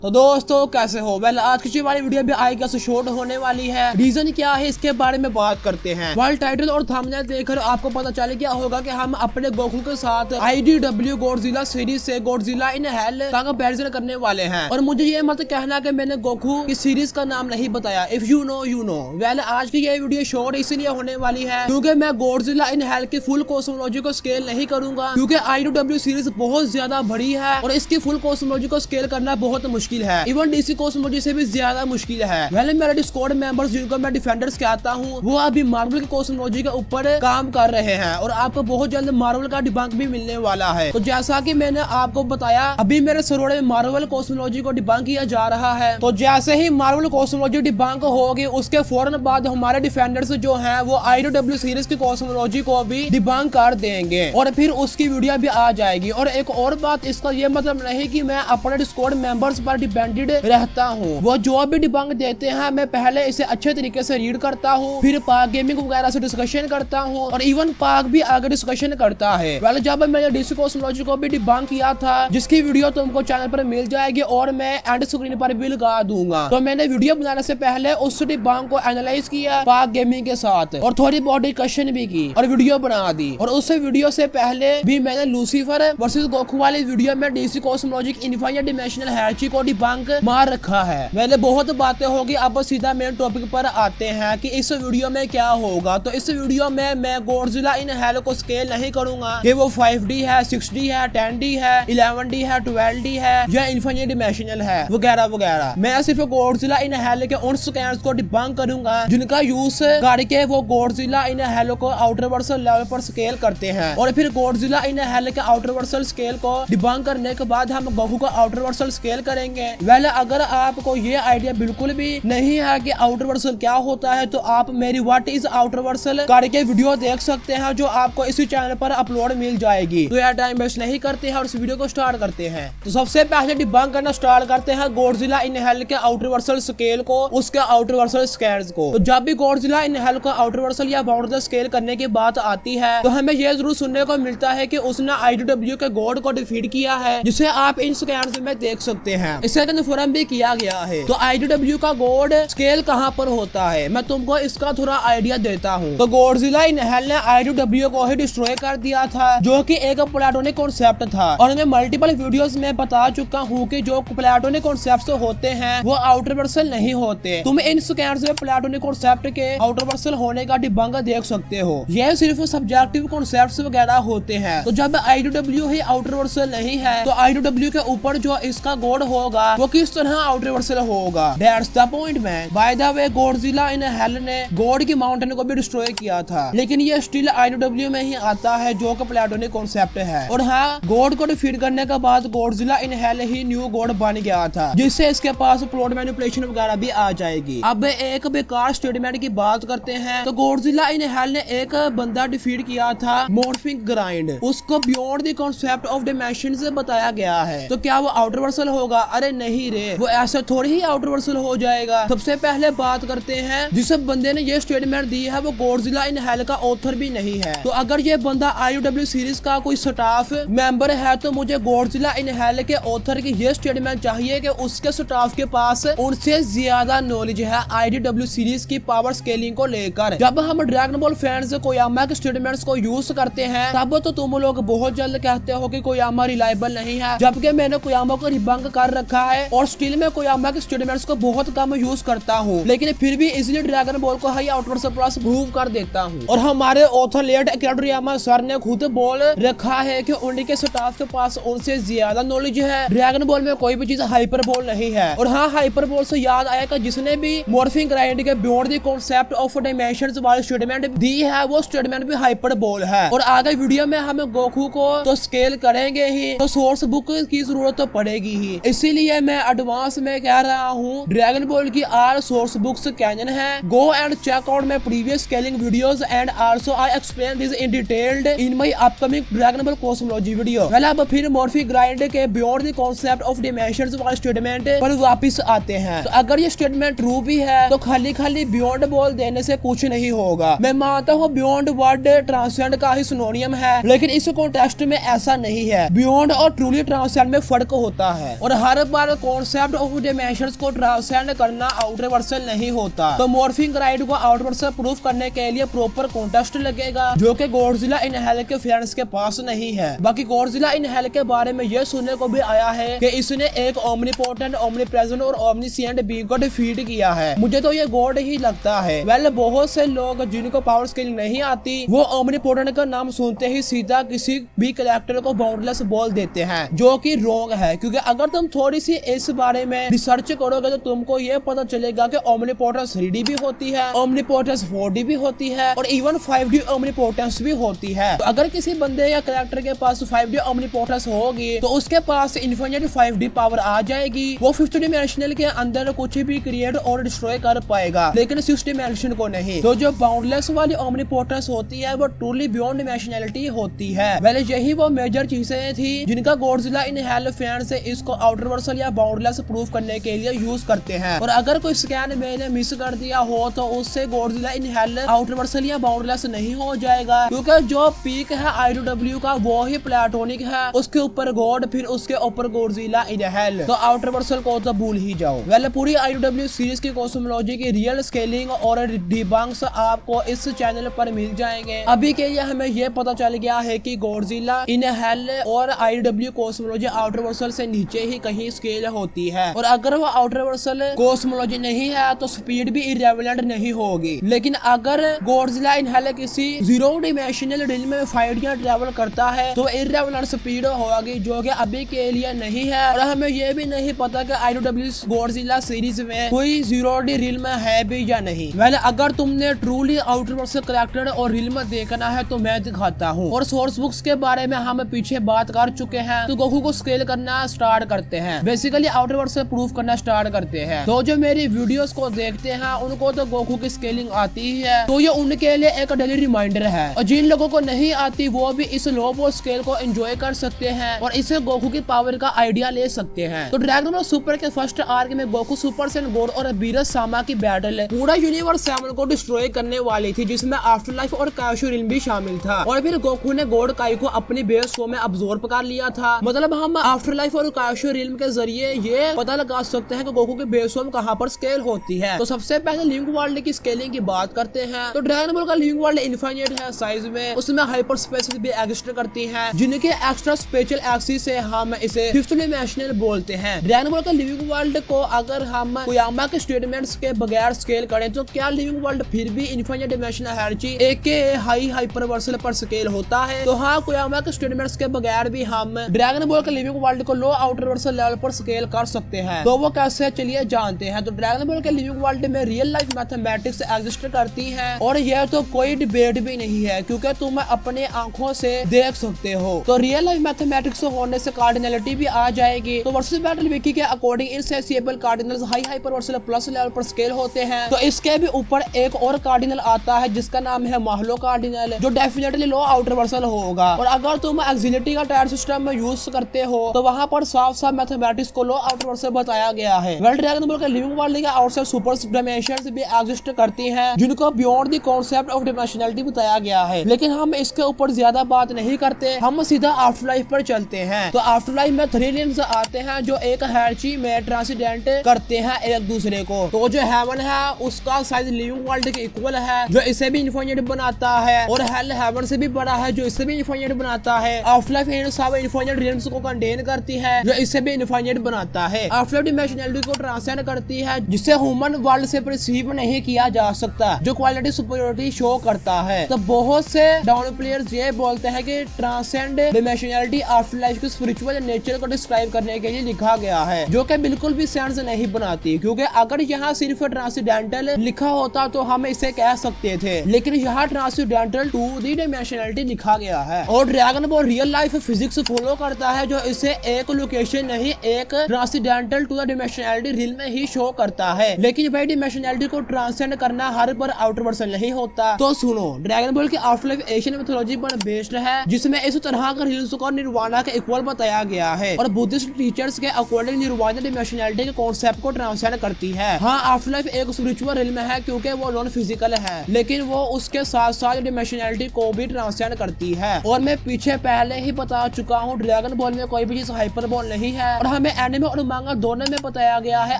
तो दोस्तों कैसे हो। वेल आज की हमारी वीडियो भी आई कैसे शॉर्ट होने वाली है। रीजन क्या है इसके बारे में बात करते हैं। वर्ल्ड टाइटल और थंबनेल देखकर आपको पता चले क्या होगा कि हम अपने गोकू के साथ IDW गॉडजिला सीरीज से गॉडजिला इन हेल का कंपैरिजन करने वाले हैं। और मुझे ये मत कहना कि मैंने गोकू की सीरीज का नाम नहीं बताया। If you know you know. Well आज की ये वीडियो शॉर्ट इसलिए होने वाली है क्योंकि मैं गॉडजिला इन हेल की फुल कॉस्मोलॉजी को स्केल नहीं करूंगा, क्योंकि IDW सीरीज बहुत ज्यादा बड़ी है और इसकी फुल कॉस्मोलॉजी को स्केल करना बहुत मुश्किल है। इवन DC कॉस्मोलॉजी से भी ज्यादा मुश्किल है। वेल मेरे डिस्कॉर्ड मेंबर्स जिनको मैं डिफेंडर्स कहता हूँ वो अभी मार्वल की कॉस्मोलॉजी के ऊपर काम कर रहे हैं और आपको बहुत जल्द मार्वल का डिबंक भी मिलने वाला है। तो जैसा कि मैंने आपको बताया अभी मेरे सरोड़े में मार्वल कॉस्मोलॉजी को डिबंक किया जा रहा है। तो जैसे ही मार्वल कॉस्मोलॉजी डिबंक होगी उसके फौरन बाद हमारे डिफेंडर्स जो है वो IDW सीरीज की कॉस्मोलॉजी को भी डिबंक कर देंगे और फिर उसकी वीडियो भी आ जाएगी। और एक और बात, इसका ये मतलब नहीं कि मैं अपने डिस्कॉर्ड मेंबर्स पर डिपेंडेड रहता हूँ। वो जो भी डिबंक देते हैं मैं पहले इसे अच्छे तरीके से रीड करता हूँ, फिर पाक गेमिंग वगैरह से डिस्कशन करता हूँ और इवन पाक भी आगे डिस्कशन करता है। वेल जब मैंने DC कॉस्मोलॉजी को भी डिबंक किया था जिसकी वीडियो तुमको चैनल पर मिल जाएगी और मैं एंड स्क्रीन पर भी लगा दूंगा, तो मैंने वीडियो बनाने से पहले उस डिबंक को एनालाइज किया पाक गेमिंग के साथ और थोड़ी बहुत डिस्कशन भी की और वीडियो बना दी। और उस वीडियो से पहले भी मैंने लूसीफर वर्सेस गोकू वाली वीडियो में DC cosmology infinite dimensional hierarchy को डिबंक मार रखा है। मैंने बहुत बातें होगी, अब सीधा मेन टॉपिक पर आते हैं कि इस वीडियो में क्या होगा। तो इस वीडियो में मैं गॉडजिला इन हेल को स्केल नहीं करूंगा कि वो 5D है, 6D है, 10D है, 11D है, 12D है या इनफाइनाइट डिमेंशनल है वगैरह वगैरह। मैं सिर्फ गॉडजिला इन हेल के उन स्कैन्स को डिबंक करूंगा जिनका यूज करके वो गॉडजिला इन हेल को आउटर वर्सल लेवल पर स्केल करते हैं और फिर गॉडजिला इन हेल के आउटर वर्सल स्केल को डिबंक करने के बाद हम गोकू का आउटर वर्सल स्केल करेंगे। वेल अगर आपको ये आइडिया बिल्कुल भी नहीं है कि आउटर वर्सल क्या होता है तो आप मेरी व्हाट इज आउटर वर्सल करके वीडियो देख सकते हैं जो आपको इसी चैनल पर अपलोड मिल जाएगी। तो यार टाइम वेस्ट नहीं करते हैं और इस वीडियो को स्टार्ट करते हैं। तो सबसे पहले डिबंक करना स्टार्ट करते हैं गॉडजिला इन हेल के आउटर वर्सल स्केल को, उसके आउटर वर्सल स्कैन्स को। तो जब भी गॉडजिला इन हेल का आउटर वर्सल या बाउंड्री स्केल करने की बात आती है तो हमें यह जरूर सुनने को मिलता है कि उसने IDW के गॉड को डिफीट किया है, जिसे आप इन स्कैन्स में देख सकते हैं। इसे कन्फर्म भी किया गया है। तो IDW का गॉड स्केल कहां पर होता है मैं तुमको इसका थोड़ा आइडिया देता हूं। तो गॉडजिला इन हेल ने IDW को ही डिस्ट्रॉय कर दिया था जो कि एक प्लेटोनिक कॉन्सेप्ट था और मैं मल्टीपल वीडियोस में बता चुका हूं कि जो प्लेटोनिक कॉन्सेप्ट्स होते हैं वो आउटर वर्सल नहीं होते। तुम इन स्कैन्स में प्लेटोनिक कॉन्सेप्ट के आउटर वर्सल होने का डिबंक देख सकते हो। यह सिर्फ सब्जेक्टिव कॉन्सेप्ट्स वगैरह होते हैं। तो जब IDW ही आउटर वर्सल नहीं है तो IDW के ऊपर जो इसका गॉड होगा वो किस तरह आउटर वर्सल होगा। That's the point man. By the way Godzilla in hell ने गॉड की माउंटेन को भी डिस्ट्रॉय किया था, लेकिन ये स्टिल IDW में ही आता है जो कि प्लेटोनिक कॉन्सेप्ट है। और हाँ, गॉड को डिफीट करने के बाद Godzilla in hell he new God बन गया था जिससे इसके पास प्लॉट मैनिपुलेशन वगैरह भी आ जाएगी। अब एक बेकार स्टेटमेंट की बात करते हैं। तो गॉडजिला इन हेल ने एक बंदा डिफीट किया था मॉर्फिंग ग्राइंड, उसको beyond the concept of dimension से बताया गया है। तो क्या वो आउटर वर्सल होगा? अरे नहीं रे, वो ऐसा थोड़ी ही आउटर वर्सल हो जाएगा। सबसे पहले बात करते हैं जिस बंदे ने ये स्टेटमेंट दी है वो गॉडजिला इन हेल का ऑथर भी नहीं है। तो अगर ये बंदा IDW सीरीज का कोई स्टाफ मेंबर है तो मुझे गॉडजिला इन हेल के ऑथर की ये स्टेटमेंट चाहिए कि उसके स्टाफ के पास उनसे ज्यादा नॉलेज है IDW सीरीज की पावर स्केलिंग को लेकर। जब हम ड्रैगन बॉल फैंस कोयामा के स्टेटमेंट्स को यूज करते हैं तब तो तुम लोग बहुत जल्द कहते हो कि कोयामा रिलायबल नहीं है, जबकि मैंने कोयामा को डिबंक कर रखा है और स्टिल में कोयामा के स्टेटमेंट्स को बहुत कम यूज करता हूँ, लेकिन फिर भी इजीली ड्रैगन बॉल को हाई आउटर प्लस प्रूव कर देता हूँ। और हमारे ऑथर लेट अकेडोरियामा सर ने खुद बोल रखा है कि उनके स्टाफ के पास उनसे ज्यादा नॉलेज है। ड्रैगन बॉल में कोई भी चीज हाइपर बॉल नहीं है। और हाँ, हाइपर बॉल से याद आया कि जिसने भी मॉर्फिंग ग्राइंड के beyond the concept of dimensions वाली स्टेटमेंट दी है वो स्टेटमेंट भी हाइपर बॉल है। और आगे वीडियो में हम गोकू को तो स्केल करेंगे ही तो सोर्स बुक की जरूरत तो पड़ेगी ही, इसीलिए मैं एडवांस में कह रहा हूँ ड्रैगन बॉल की आर सोर्स बुक्स कैनन है। Go and check out my previous scaling videos and also I explain this in detailed in my upcoming Dragon Ball cosmology video. Well अब फिर मॉर्फिंग ग्राइंड के beyond the concept of dimensions वाले statement पर वापस आते हैं। तो अगर ये स्टेटमेंट ट्रू भी है तो खाली खाली बियॉन्ड बॉल देने से कुछ नहीं होगा। मैं मानता हूँ बियॉन्ड वर्ड ट्रांसेंड का ही सिनोनियम है, लेकिन इस कॉन्टेक्स्ट में ऐसा नहीं है। बियॉन्ड और ट्रूली ट्रांसेंड में फर्क होता है और हर बार कॉन्सेप्ट ऑफ डिमेंशंस को ट्रांसेंड करना आउटवर्सल नहीं होता, तो मॉर्फिंग राइट को आउटवर्सल प्रूफ करने के लिए प्रॉपर कॉन्टेक्स्ट लगेगा, जो कि गॉडजिला इन हेल के फैंस के पास नहीं है। बाकी गॉडजिला इन हेल के बारे में ये सुनने को भी आया है कि इसने एक ओमनीपोटेंट, ओमनीप्रेजेंट और ओमनीसिएंट बीइंग को डिफीट किया है। मुझे तो ये गॉड ही लगता है। वेल, बहुत से लोग जिनको पावर स्केलिंग नहीं आती, वो ओमनीपोटेंट का नाम सुनते ही सीधा किसी भी कैरेक्टर को बाउंडलेस बोल देते हैं, जो कि रॉन्ग है। क्योंकि अगर तुम थोड़ी सी इस बारे में रिसर्च करोगे तो तुमको ये पता चलेगा कि ओमनीपोटेंस 3D भी होती है, ओमनीपोटेंस 4D भी होती है और इवन 5D ओमनीपोटेंस भी होती है। तो अगर किसी बंदे या कैरेक्टर के पास 5D ओमनीपोटेंस होगी तो उसके पास इन्फिनिट 5D पावर आ जाएगी। वो 5th डिमेंशनल के अंदर कुछ भी क्रिएट और डिस्ट्रॉय कर पाएगा, लेकिन 6th डिमेंशन को नहीं। तो जो बाउंडलेस वाली ओमनीपोटेंस होती है वो ट्रूली बियॉन्ड डिमेंशनैलिटी होती है। वेल, यही वो मेजर चीजें थी जिनका गॉडजिला इन हेल फैंस इसको आउटवर्सल या बाउंडलेस प्रूफ करने के लिए यूज करते हैं। और अगर कोई स्कैन मैंने मिस कर दिया हो तो उससे गॉडजिला इन हेल आउटवर्सल या बाउंडलेस नहीं हो जाएगा, क्योंकि जो पीक है IDW का वो ही प्लेटोनिक है, उसके ऊपर गॉड, फिर उसके ऊपर गॉडजिला इन हेल। तो आउटवर्सल को तो भूल ही जाओ। वेल, पूरी IDW सीरीज की कॉस्मोलॉजी की रियल स्केलिंग और डिबंक्स आपको इस चैनल पर मिल जाएंगे। अभी के लिए हमें यह पता चल गया है कि गॉडजिला इन हेल और IDW कॉस्मोलॉजी आउटवर्सल से नीचे ही कहीं स्केल होती है, और अगर वो आउटवर्सल कॉस्मोलॉजी नहीं है तो स्पीड भी इरेलेवेंट नहीं होगी। लेकिन अगर गॉडजिला इन हेल किसी 0 डिमेंशनल रियल में 5D ट्रैवल करता है तो इरेलेवेंट स्पीड होगी, जो कि अभी के लिए नहीं है। और हमें यह भी नहीं पता कि IDW गॉडजिला सीरीज में कोई 0D रियल में है भी या नहीं। वेल, अगर तुमने ट्रूली आउटवर्सल कैरेक्टर और रियल में देखना है तो मैं दिखाता हूँ। और सोर्स बुक्स के बारे में हम पीछे बात कर चुके हैं। तो गोकू को स्केल करना स्टार्ट करते हैं, बेसिकली आउटवर्सल प्रूफ करना स्टार्ट करते हैं। तो जो मेरी वीडियोस को देखते हैं उनको तो गोकू की स्केलिंग आती ही है, तो ये उनके लिए एक डेली रिमाइंडर है। और जिन लोगों को नहीं आती वो भी इस लो पोस्ट स्केल को एंजॉय कर सकते हैं और इससे गोकू की पावर का आइडिया ले सकते हैं। तो ड्रैगन बॉल सुपर के फर्स्ट आर्क में गोकू सुपर सैयन गॉड और बीरस सामा की बैटल पूरा यूनिवर्स 7 को डिस्ट्रॉय करने वाली थी, जिसमें आफ्टर लाइफ और कायोशु रिल्म भी शामिल था। और फिर गोकू ने गॉड काई को अपनी बेस फॉर्म में अब्सॉर्ब कर लिया था। मतलब हम आफ्टर लाइफ और कायोशु रिल्म के जरिए ये पता लगा सकते हैं कि गोकू की बेस फॉर्म कहां पर स्केल होती है। तो सबसे पहले लिंक वर्ल्ड की स्केलिंग की बात करते हैं। तो ड्रैगन बॉल का लिंक वर्ल्ड इनफाइनाइट है साइज में, उसमें हाइपर स्पेस भी एग्जिस्ट करती है, जिनके एक्स्ट्रा स्पेशल एक्सिस से हम इसे 5th डिमेंशनल बोलते हैं। ड्रैगन बॉल का लिविंग वर्ल्ड को अगर हम कोयामा के स्टेटमेंट्स के बगैर स्केल करें तो क्या लिविंग वर्ल्ड फिर भी इनफाइनाइट डिमेंशनल हायरार्ची एके हाई हाइपरवर्सल पर स्केल होता है? तो हाँ, कोयामा के स्टेटमेंट्स के बगैर भी हम ड्रैगन बॉल के लिविंग वर्ल्ड को लो आउटरवर्सल लेवल पर स्केल कर सकते हैं। तो वो कैसे, चलिए जानते हैं। तो ड्रैगन बॉल के लिविंग वर्ल्ड में रियल लाइफ मैथमेटिक्स एग्जिस्ट करती है और यह तो कोई डिबेट भी नहीं है, क्योंकि तुम अपने आंखों से देख सकते हो। तो रियल लाइफ मैथमेटिक्स होने से कार्डिनलिटी भी आ जाएगी। तो वर्सेस बैटल विकी के according inaccessible cardinals high hyperversal plus level पर स्केल होते हैं। तो इसके भी ऊपर एक और कार्डिनल आता है जिसका नाम है माहलो कार्डिनल, जो डेफिनेटली लो आउटरवर्सल होगा। और अगर तुम एक्सिलिटी का टायर सिस्टम में यूज करते हो तो वहां पर साफ साफ मैथमेटिक्स को लो आउटरवर्सल बताया गया है। वेल, ड्रैगन बॉल के लिविंग वर्ल्ड के आउटसाइड सुपर डिमेंशंस भी एग्जिस्ट करती हैं, जिनको बियॉन्ड द कॉन्सेप्ट ऑफ डिमेंशनैलिटी बताया गया है। लेकिन हम इसके ऊपर ज्यादा बात नहीं करते, हम सीधा आफ्टर लाइफ पर चलते हैं। तो आफ्टर लाइफ में 3 रिम्स आते हैं जो एक हायरार्ची में ट्रांसेंडेंट करते हैं एक दूसरे को। तो जो हेवन है उसका साइज लिविंग वर्ल्ड के इक्वल है, जो इसे भी इनफाइनाइट बनाता है, और हेल हेवन से भी बड़ा है जो इसे भी इनफाइनाइट बनाता है। आफ्टर लाइफ इन सब इनफाइनाइट रिम्स को कंटेन करती है, जो इसे भी इनफाइनाइट बनाता है। आफ्टर लाइफ डिमेंशनैलिटी को ट्रांसेंड करती है, जिसे ह्यूमन वर्ल्ड से परसीव नहीं किया जा सकता, जो क्वालिटी सुपीरियरिटी शो करता है। तो बहुत से डाउन प्लेयर्स ये बोलते हैं कि ट्रांसेंड डिमेंशनैलिटी आफ्टर लाइफ के स्पिरिचुअल नेचर को डिस्क्राइब करने के लिए लिखा गया है, जो कि बिल्कुल भी सेंस नहीं बनाती। क्योंकि अगर यहाँ सिर्फ ट्रांसेंडेंटल लिखा होता तो हम इसे कह सकते थे, लेकिन यहाँ ट्रांसेंडेंटल टू दी डिमेंशनैलिटी लिखा गया है। और dragon ball real life physics follow करता है, जो इसे एक लोकेशन नहीं एक ट्रांसेंडेंटल टू द डिमेंशनैलिटी रियल में ही शो करता है। लेकिन भाई डिमेंशनैलिटी को ट्रांसेंड करना हर बार आउटवर्सल नहीं होता। तो सुनो, ड्रैगन बॉल की आफ्टर लाइफ एशियन मिथोलॉजी पर बेस्ड है, जिसमें इस तरह का रिल्स को निर्वाणा के इक्वल बताया गया है। और बुद्धिस्ट टीचर्स के अकॉर्डिंग निर्वाणा डिमेंशनैलिटी के कॉन्सेप्ट को ट्रांसेंड करती है। हाँ, आफ्टर लाइफ एक स्पिरिचुअल रिल्म है क्योंकि वो नॉन फिजिकल है, लेकिन वो उसके साथ साथ डिमेंशनैलिटी को भी ट्रांसेंड करती है। और मैं पीछे पहले ही बता चुका हूँ, ड्रैगन बॉल में कोई भी चीज हाइपर बॉल नहीं है। और हमें एनिमे और मांगा दोनों में बताया गया है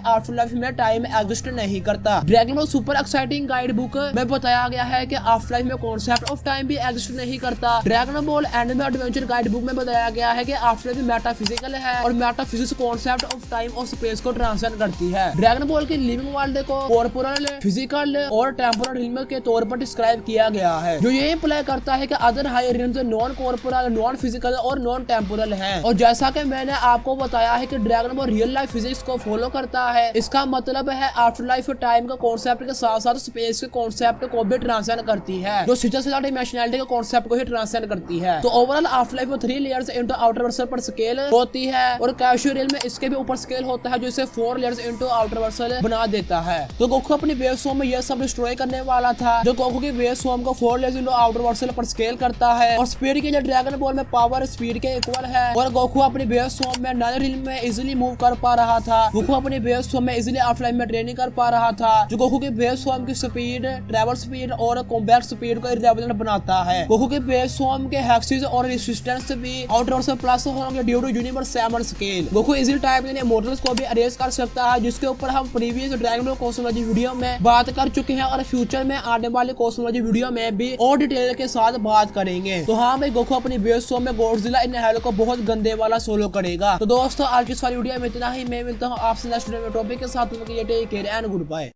आफ्टर लाइफ में टाइम एग्जिस्ट नहीं करता। Dragon ball super exciting guide book में बताया गया है कि आफ्टर लाइफ में कॉन्सेप्ट ऑफ टाइम भी एग्जिस्ट नहीं करता। Dragon ball anime adventure guide book में बताया गया है कि आफ्टर लाइफ मेटाफिजिकल है और मेटाफिजिक्स कॉन्सेप्ट ऑफ टाइम और स्पेस को ट्रांसलेट करती है। ड्रैगन बॉल की लिविंग वर्ल्ड को कॉर्पोरल, फिजिकल और टेम्पोरल रिल्म के तौर पर डिस्क्राइब किया गया है, जो ये इंप्लाई करता है कि other higher realms non corporeal, non physical और नॉन टेम्पोरल हैं। और जैसा कि मैंने आपको बताया है कि dragon ball real life physics को फॉलो करता है, इसका मतलब है आफ्टर लाइफ टाइम का कॉन्सेप्ट के साथ साथ स्पेस के कॉन्सेप्ट को भी ट्रांसलेट करती है, जो सीधा सीधा डिमेंशनैलिटी के कॉन्सेप्ट को ही ट्रांसलेट करती है। तो overall after life 3 layers into outer Vercel पर स्केल होती है और कैशुअल रियल में इसके भी ऊपर स्केल होता है, जो इसे 4 लेयर्स इनटू आउटर वर्सल बना देता है। तो गोकू अपनी वेव फॉर्म में यह सब डिस्ट्रॉय करने वाला था, जो गोकू की वेव फॉर्म को 4 लेयर्स इनटू आउटर वर्सल पर स्केल करता है। और स्पीड के लिए ड्रैगन बॉल में पावर स्पीड के इक्वल है और गोकू अपनी वेव फॉर्म में नॉन रियल में इजीली मूव कर पा रहा था। गोकू अपनी वेव फॉर्म में इजीली ऑफ लाइफ में ट्रेनिंग कर पा रहा था, जो गोकू की वेव फॉर्म की स्पीड, ट्रैवल स्पीड और कॉम्बैट स्पीड को इररिलेवेंट बनाता है। गोकू के वेव फॉर्म के हेक्सेस और रेजिस्टेंस भी आउटर वर्सल प्लस होंगे due to universe 7 scale. Goku easily time यानी इमोर्टल्स को भी अरेज कर सकता है, जिसके ऊपर हम previous Dragon Ball cosmology video में बात कर चुके हैं और फ्यूचर में आने वाले कॉस्मोलॉजी वीडियो में भी और डिटेल के साथ बात करेंगे। तो हाँ भाई, गोकू अपनी वेव फॉर्म में गॉडजिला इन हेल को बहुत गंदे वाला सोलो करेगा। तो दोस्तों आज की सारी वीडियो में इतना ही। मैं मिलता हूँ आपसे नेक्स्ट वीडियो में टॉपिक के साथ। Take care and good bye.